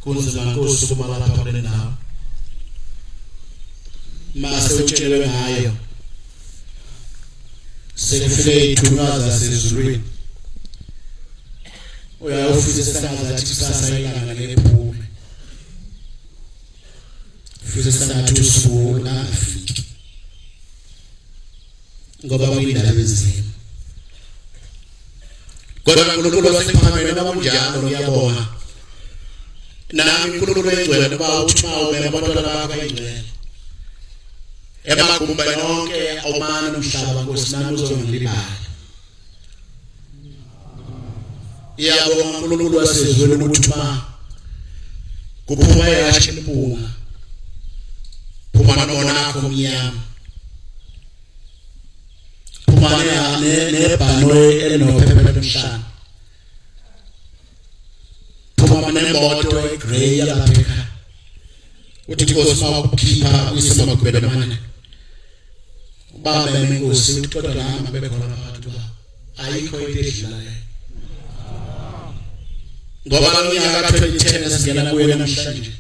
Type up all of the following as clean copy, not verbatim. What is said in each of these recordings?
kunzima Nkosi ukuma lapha kule ndawo mase utshelwe ngayo sekufike ithunywa zasezulwini uyawufisa sangazathi kusasa ilanga lephume fisa sangathi usuku ngafiki ngoba kuyindaba enzima kodwa uNkulunkulu wasephameni nakunjalo ngiyabonga nami uNkulunkulu engcwele ba uthi mawubeka abantwana bakho engcwele emagumba yonke awumana nomhlaba Nkosi nami uzongilibala iyabonga uNkulunkulu wasezulwini ukuthi ma kuphuma yathi impunga phuma nona akho umnyama phuma nebhano enophephe lomhlaba phuma nemoto egrey yalapha uthi Nkosi makukhipha isemagubedamane baba Nkosi uthi kodwa nami bekhona phakathi kwabo ayikho into edlulayo ngoba ngonyaka ka-2010 esingena kuyo namhlanje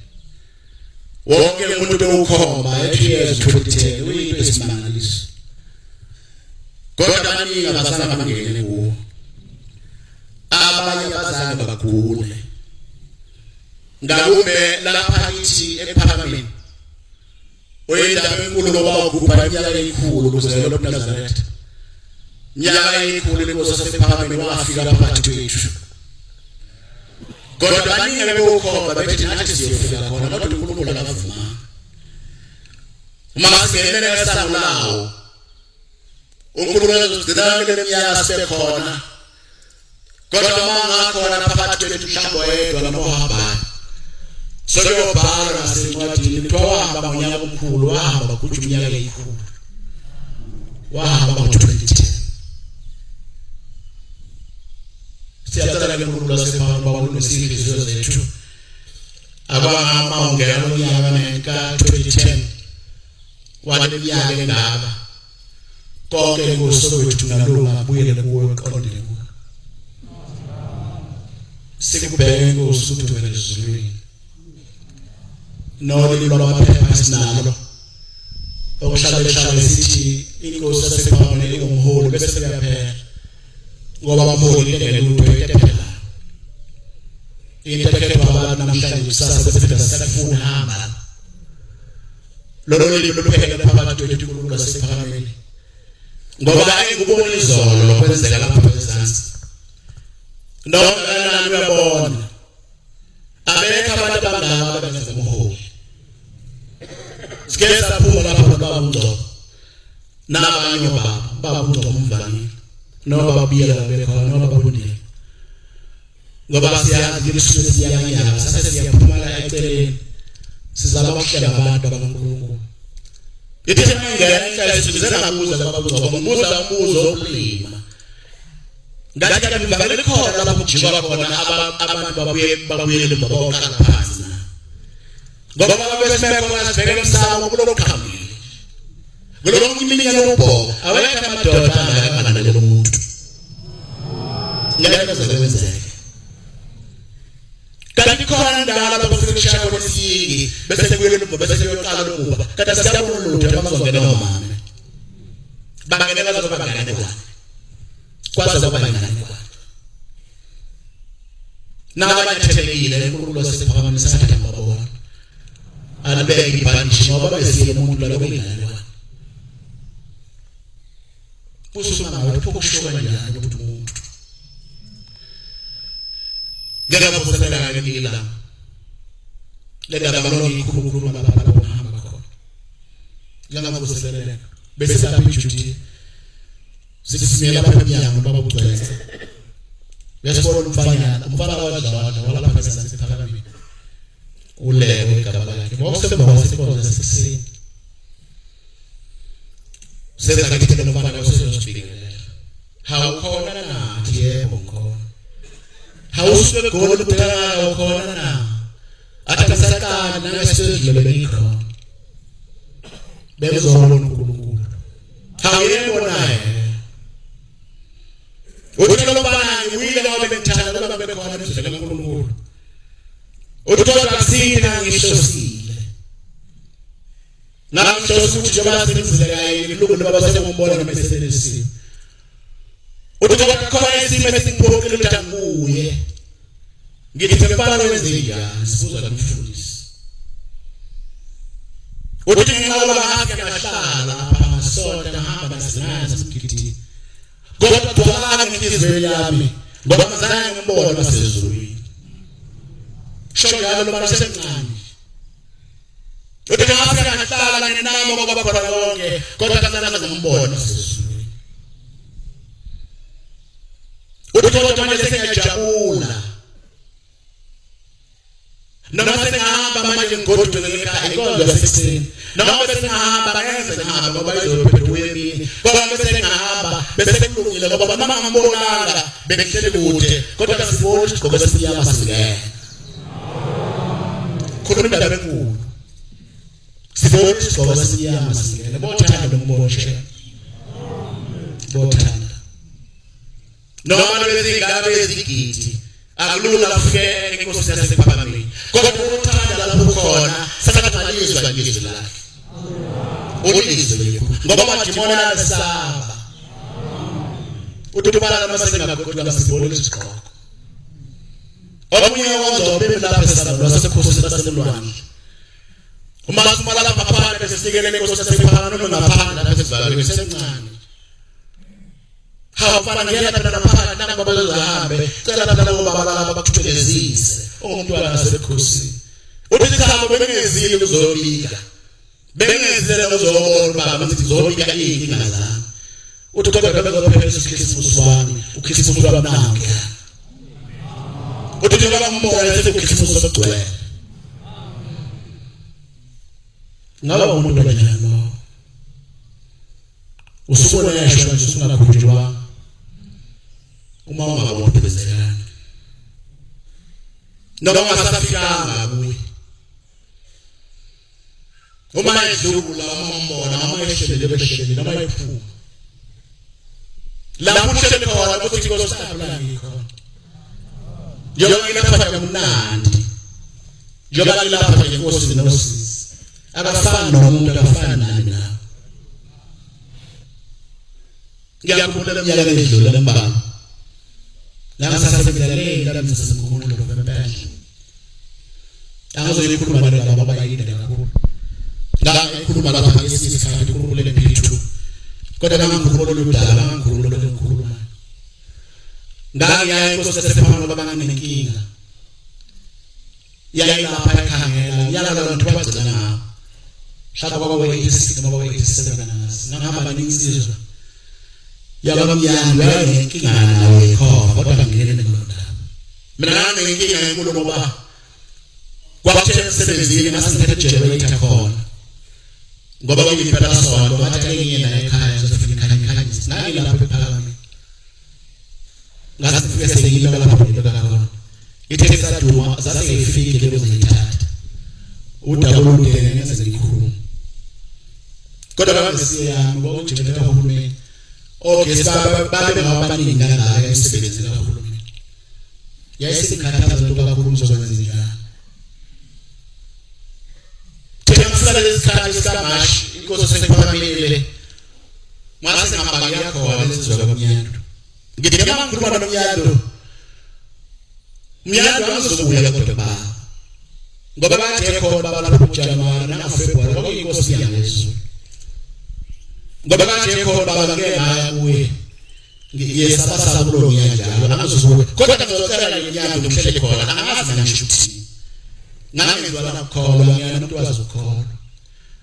wonke umuntu bewukhomba ethi years 2010 uyinto esimangaliso kodwa abaningi abazange bangene kuwo abanye abazange bagule ngakumbe lapha kithi ePhakameni oyindaba enkulu ngoba ugubha iminyaka emikhulu kuzelo loNazaretha iminyaka emikhulu Inkosi yasePhakameni wafika phakathi kwethu kodwa abaningi bewukhomba bethi nathi siyofika khona kodwa uNkulunkulu akavuma uma singenele esangulawo uNkulunkulu uzigcina leminyaka sibekhona kodwa mangakhona phakathi kwethu mhlawumbe yedwa nohambayo sokuyobhala nasencwadini kuthiwa wahamba ngonyaka omkhulu wahamba kuthi iminyaka eyikhulu wahamba ngo-2010 siyacela ke uNkulunkulu wasePhakameni bakulungisa inhliziyo zethu abangama ungena unyaka ka-2010 waleminyaka engaka konke Nkosi wethu nalunga abuyele kuwe eqondile kuwe sikubheke Nkosi ukuthi wena ezulwini nolimi lwamaphepha esinalo okuhlale sithi Inkosi yasePhakameni ingumholi bese kuyaphela ngoba abamholi lelutho ephela into ekhetha abantu namhlanje kusasa besifika sifuna hamba lolo limi luphela phakathi kwethu uNkulunkulu wasePhakameni ngoba ayikubona izolo lokwenzeka lapha ezansi noma nani uyabona abekho abantu abangaka benza umholi sikeza phuma lapha baba uNgcobo nabanye baba uNgcobo umvangile noma babiyela bekhona noma babundile ngoba siyazi ukuthi siyanyaka sase siyaphumala eceleni sizaba bakuhlela abantu bakaNkulunkulu ithi mangena inhliziyo sizengabuza baba uNgcobo umbuzo okulima ngathi ke ngivakele khona lapho kujikwa khona abantu babuyele babokhala phansi ngoba babesemeko asibheke emsamo kulolu qhamile kulolu iminyaka yobhoko awekho amadoda angakangana lo muntu ngeke kwenzeke kanti khona ndala lapho sekushaya kwesiki bese kuyele bese kuyoqala lokuba kanti siyabona lutho abazongena nomama bangenela zobangane kwaza zobangane nabanyathekile uNkulunkulu wasePhakameni sathatha ngabona anibeke ibhandishi ngoba besiye umuntu lo kwingane usuma ngawo ukushoka kanjani ukuthi umuntu ngeke bavuselela ngekila lendaba lo ikhulukhulu lapha bahamba khona ngeke bavuselela bese lapha iJudiya sisimela lapha eminyango baba ugcwele yasibona umfana wadlala walapha eSePhakameni ulewe igaba lakhe ngokusemba wasekhona sesini senza ngithele nomfana osezosibikelela hawukhona nathi yebo ngikhona hawusuke goli kuthana ukhona na athanisakana nangasidlule bengikhona bezobona uNkulunkulu hawuyebo naye uthi lo mfana ngiyile ngoba bengithanda ngoba bekhona emzini kaNkulunkulu Uthola sina ngishosile. Ngamhlosi ukuthi njengoba senzile kaye lokhu baba sekumbona nomsebenzi. Uthola khona isimo esingibhokile ukuthi angibuye. Ngithi ngempala wenze njani sibuza kumfundisi. Uthi ngicela ngake ngahlala lapha ngasonta ngahamba ngazingazi sigidi. Kodwa twala ngenhliziyo yami ngoba ngizange ngibone nasezulwini. Shongalo lo basemncane. Uthi ngafika ngahlala ngenamo ngoba khona konke kodwa ngizange ngimbone nasezulwini. Uthi kodwa manje sengiyajabula. Noma sengihamba manje ngigodwe ngekhaya inkonzo yasekuseni. Noma sengihamba ngeze ngihamba ngoba izophethe uyemini. Kodwa bese ngihamba bese kulungile ngoba mama ngambonanga bengihleli kude kodwa sibona isigqoko sesiyama singena. Khuluma indaba enkulu. Sibona isigqoko sesiyama singena. Bothanda ngiboshe. Bothanda. Noma bezingabe ezigidi akulula ufike inkosi yasePhakameni. Kodwa uthanda lapho khona sakaqalizwa ngizwi lakhe. Ulizwe ngoba madimoni ayasaba. Uthi bala masengagodwa ngasibona isigqoko. Omunye wonzo bebe lapha esabula sasekhosi baselwandle. Uma sumala lapha phakathi besikelele inkosi yasePhakameni noma ngaphandle lapha esivalweni semncane. Hawafana ngiyela phela phakathi nanga babazohambe cela phela ngoba baba bakuthelezise ongumntwana nasekhosini. Uthi khamba bengezile ukuzobika. Bengezile ukuzobona baba ngithi ngizobika inkinga zami. Uthi kodwa bezophetha isikhisimusi wami ukhisimusi wamnandi. Uthi njengoba ngibona ethi ukhisimusi sokugcwele. Ngaba umuntu kanjani lo? Usubona yashwa nje usungakhunjulwa. Uma ungabona bezekani. Noma ungasafikanga kuye. Uma edlula umbona noma eshelele beshelele noma ephuma. Lapho uhlele khona ukuthi inkosi yabula ngikho. Njengoba ngilapha ngemnandi. Njengoba ngilapha ngenkosi nosisi. Akafani nomuntu akafani nami nawe. Ngiyakubona iminyaka edlula lembala. La sasebenzalela indaba zasemkhulu ngempela. Angazoyikhuluma nalabo abayinde kakhulu. Ngayikhuluma lapha ngesikhathi uNkulunkulu ephithu. Kodwa ngangikhuluma lodala ngangikhuluma lokukhuluma. Ngangiya inkosi yasePhakameni ngoba nganginenkinga. Yayilapha ekhangela, yalala abantu bagcina ngawo. Shaka baba we86 noma we87 nasi. Ngihamba nginsizwa. Yakamyani wayenkinga nawe ekhova kodwa ngingene kulona. Mina nginenkinga enkulu ngoba kwakuthi emsebenzini ngasithethe generator khona. Ngoba ngiphela sonto ngathi ngiyena ekhaya ngizofika ekhaya ngilapha ePhakameni. Ngasifike sengilala lapha ngibeka. Ithe saduma zaseyifike lezo zithatha. Udaba oludene ngenze ngikhuluma. Kodwa ngasiyami ngoba ugenerator kahulumeni. Okay, babe ngabaningi ngala emsebenzini kahulumeni. Yayisikhathaza into kakhulu uzokwenza njani. Themfuna lesikhathi sikamashi inkosi yasePhakameni. Mase ngihamba ngiyakhona lezizwe kamnyando. Ngithi noma ngikhuluma nomnyando. Umnyando angizokuya kodwa baba. Ngoba bathe khona baba lapho kuJanuwari naFebruwari ngoba inkosi yangezwe. Ngoba kanje khona baba ngeke ngaya kuye. Ngiyesabasa kulo ngiyanjalo angizokuwe. Kodwa ngizocela lenyando ngimhlele khona angazi ngisho ukuthi. Ngangizwa la khona ngiyana umuntu wazokhola.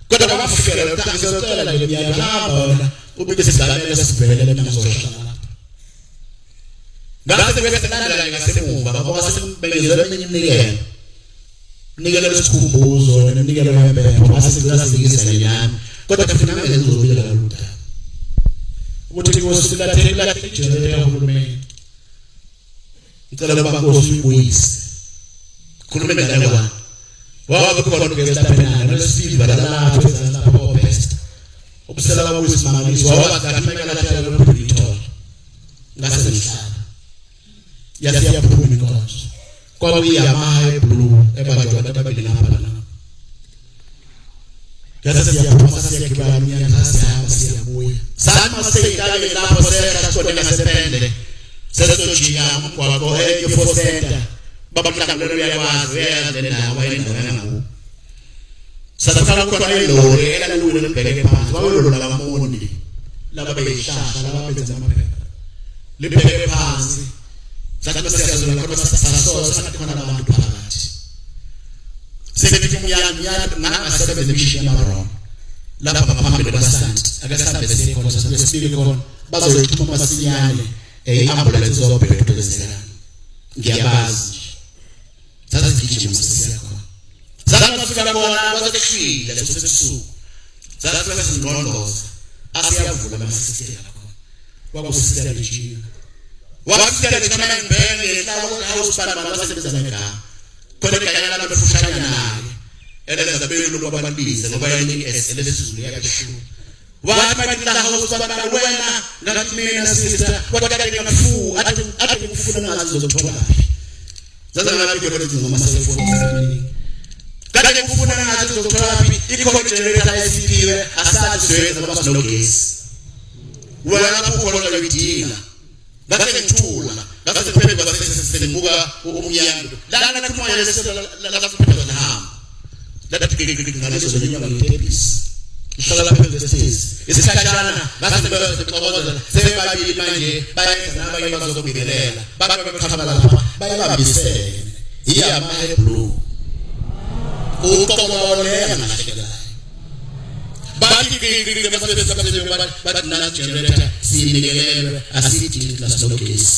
Kodwa ngafikela ngizocela lenyando hamba ubike sigalele sesivelele ngizohlala. Ngase bese landela ngasemuva ngoba sesibengezwe eminye iminikelo. Nikelo lesikhumbuzo nemnikelo yempepho ngase ngizasingisa lenyando. Kodwa futhi nami ngizobika kalula. Ukuthi inkosi silathela igenerator kahulumeni. Ngicela baba Nkosi uyibuyise. Khulumeni ngale kwani. Wabe khona ugesta phenana lesibili balapha lapho best. Ubusela babuyisimangisi wawazakhimeka lathela lophulitho. Ngase ngihlala. Yasiyaphuma inkonzo. Kwakuyi yamaha eblue. ebanjwa abantu ababili lapha na yasa siyaphuma siyagibana umnyana siyabuya sama seyitale lapho sesaqonde ngasepende sesojika umgwaqo e4 babamhlangano uyakwazi uyazendawo ayindawo sadakala khona ilori elalule libheke phansi kwalolu labamondi laba beyihlahla laba benza amaphepha libheke phansi sathi siyazona khona sasosa sathi khona abantu phakathi sebethi umyana ngangasebenza emishini yamaroma lapha ngaphambili kwasanti akasabe sekhona sasibesibili khona bazoyithuma masinyane ambulance zobhebhezelana ngiyabazi sasizigijima sesiyakhona zakafika khona kwasekwile lesosesuku zakafika singqondoza asiyavula amasistela khona kwakusistela njini wakufika noma ngibheke nhlalo house bani basebenza ngegama khona kayala befushanya naye elenza belo kwabandiza ngoba yini lesizulu yakhe wathi bathi la house bani wena ngathi mina sister kwakade ngafu athi ngifuna ngazi zokuthola zaza ngathi khona ngoma selfoni kade ngifuna ngazi zokuthola ikhona generator esipiwe asathi siwenza ngoba sinogesi wena kukhona lokudinga base ngithula base phephe base sesibuka umyando lana nakhuluma lesela la phephe nahamba lathi ngalezo zenyama ngitebisi ihlala lapha ezesizwe isikhashana base bexokozela sebabili manje bayenza nabaye bazokubekelela babe beqhamala lapha bayabambisene iyama blue uqoqone ngashekela bathi bathi nana generator sinikelelwe asithi lasologesi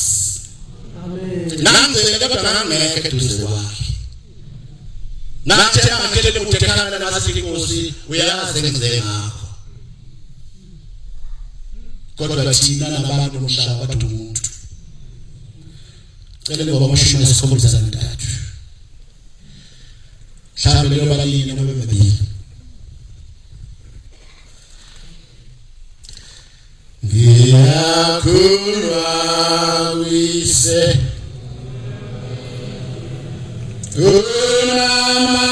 nanze kodwa ngeke duze wakhe nathi amakele kuthekana nasithi Nkosi uyazi ngizele ngakho kodwa thina nabantu bomhlaba bathi umuntu cele ngoba amashumi ayisikhombisa nantathu mhlawumbe leyo balini nabebabili ngiyakhulwa wise unamandla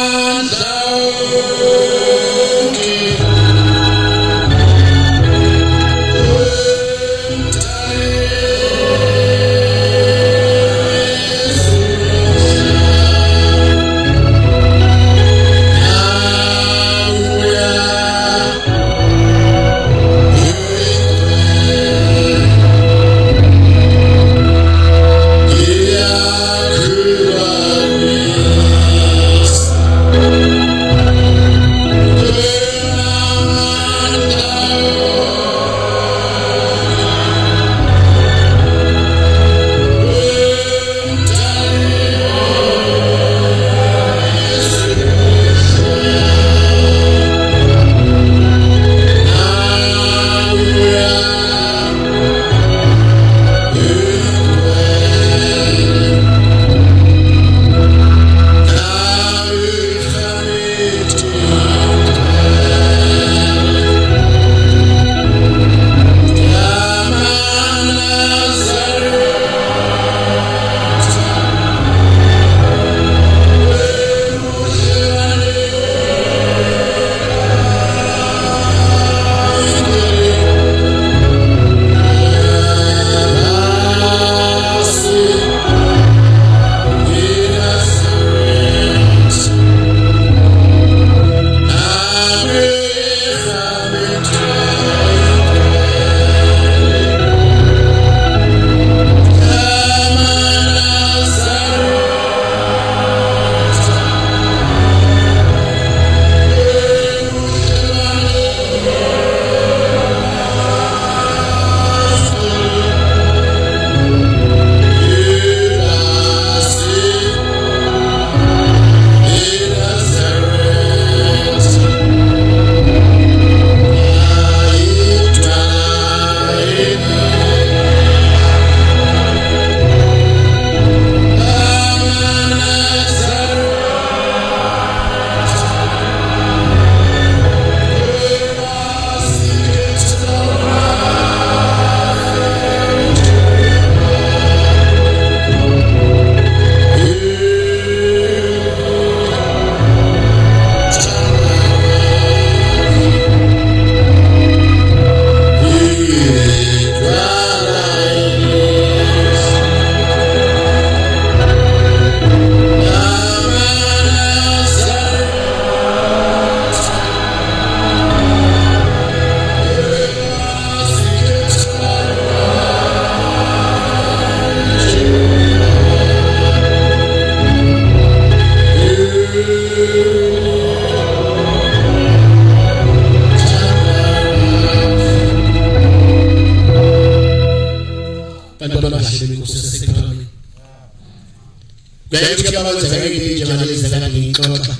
Jaye abantu zake njengalezi zakade ngixoxa.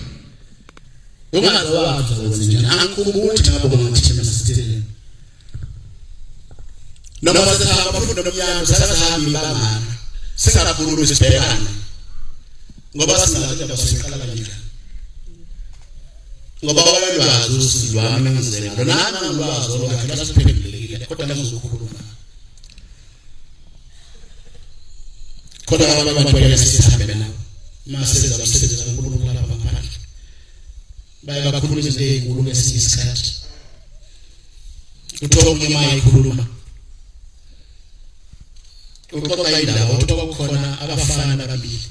Ungazawazi ukuthi njani angikhumbuli ngabo ngathina sithele. Noma sesihamba bafunda nomyalo sasahamba ibangana. Singakhuluma isibhekane. Ngoba singathi abasiqala kanjani. Ngoba walwazi usilwami ngizela. Nami ngilwazi lokho lasiphendulekile kodwa langizokhuluma. Kodwa abantu bayasihambe nabo. Mase zamsebenza uNkulunkulu lapha ngaphandle. Bayakhuluma izinto ezinkulu ngesinye isikhathi. Uthola umuntu mayikhuluma. Uqoqa indaba uthola kukhona abafana ababili.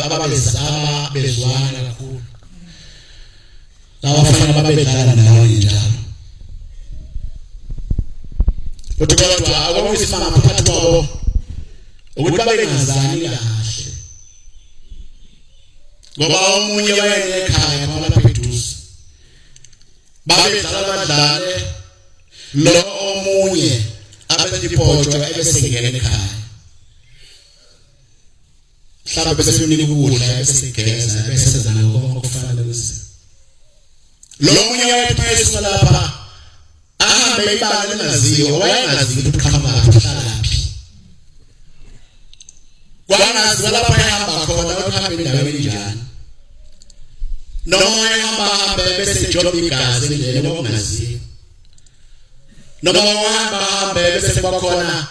Ababezwana kakhulu. Laba bafana babedlala nawo njalo. Kodwa akwakuyisimanga phakathi kwabo. Ukuthi babengazani kahle. Ngoba omunye wayene ekhaya khona lapha eduze. Babedlala badlale lo omunye abeliphojo ebesengena ekhaya. Mhlawumbe bese sinika ukudla bese sigeza bese senza konke okufanele kwenziwe. Lo omunye wayephezu lapha ahambe ibanga lengaziyo wayengazi ukuthi uqhamuka laphi. Kwangazi lapha ehamba khona uhambe endaweni njani. Noma ehamba bese job igazi endleleni okungaziyo. Noma wahamba bese kwakhona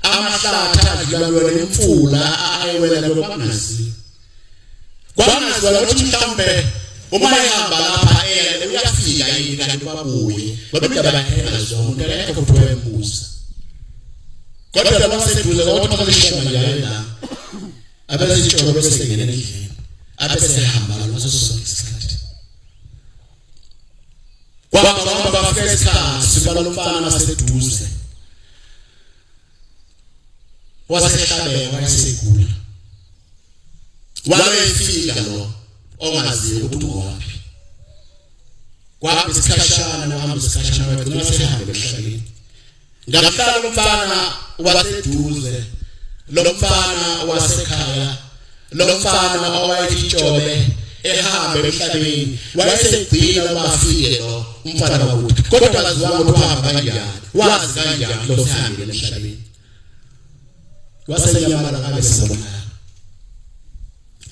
amahlathi adlalwe nemfula ayiwela lokwangaziyo. Kwangazi ukuthi mhlawumbe uma ehamba lapha uyafika yini kanti babuye. Babindaba bayenzwa umuntu akekho futhi wayembuza. Kodwa labaseduze ukuthi balishwa njalo la. Abasitsho bese ngene endlini. Abesehamba ngaso sonke isikhathi. Kwaba bafika isikhathi sibala umfana aseduze. Wasehlabeka wayesigula. Wayefika lo ongaziyo ukuthi ngowaphi. Kwaba isikhashana nohamba isikhashana wagcina sehambe emhlabeni. Ngahlala umfana waseduze. Lo mfana wasekhaya. Lo mfana owayethijobe ehambe emhlabeni. Wayesegcina bafike lo umfana wakuthi. Kodwa akaziwa ukuthi uhamba kanjani. Wazi kanjani lo sihambe emhlabeni. Wasenyamala ngabe sibona.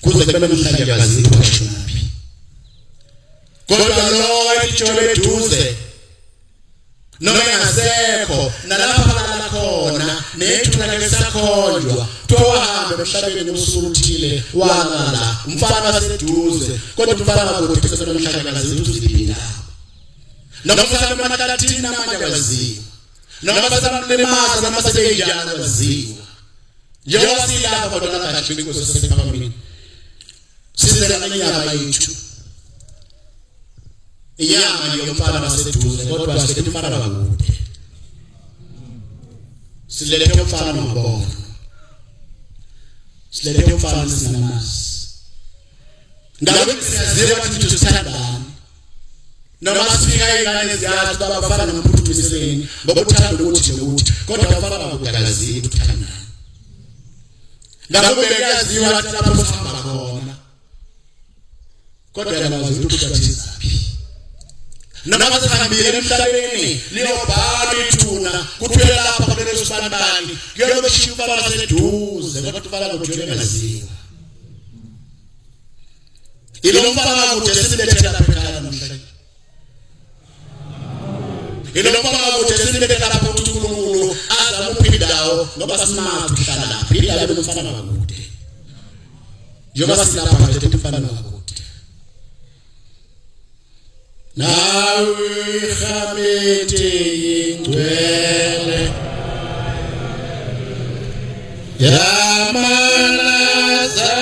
Kuze kube namhlanje akaziwa ukuthi naphi. Kodwa lo wayethijobe eduze. Noma engasekho nalapha la khona nethuna lesakhonjwa tohambe emhlabeni usuruthile wangala umfana waseduze kodwa umfana wakuthi phela namhlanje akaziwa ukuthi uzibila. Noma mhlawumbe amakalathini namanje akaziwa. Noma basamlemaza noma seseyijana akaziwa. Njengoba silapha kodwa namhlanje inkosi sesiphamini. Sizela inyama yethu. Inyama yomfana waseduze kodwa silethe umfana wakude. Silethe umfana wabona. Silethe umfana sinamazi. Ngabe siyaziwa ukuthi sithandana. Noma sifika ingane ziyazi babafana nomphuthumiseni bokuthanda ukuthi nokuthi kodwa abafana bakudakaziwe ukuthandana. Ngabe beyaziwa ukuthi lapho sihamba khona. Kodwa yalazi ukuthi uthizaphi. Noma sihambile emhlabeni liyobhala ithuna kuthwele lapha kuleso sibanibani kuyobe shifana seduze kodwa ufala ngojwele ngaziwa. Ilo mfana ukuthi silethe lapha ekhaya namhlanje. Ilo mfana ukuthi silethe lapha uNkulunkulu azamuphi indawo ngoba simazi uhlala lapha. Ila lo mfana wakude. Njengoba silapha lethe umfana wakude. Nawe khamete ingcwele ya Nazareth.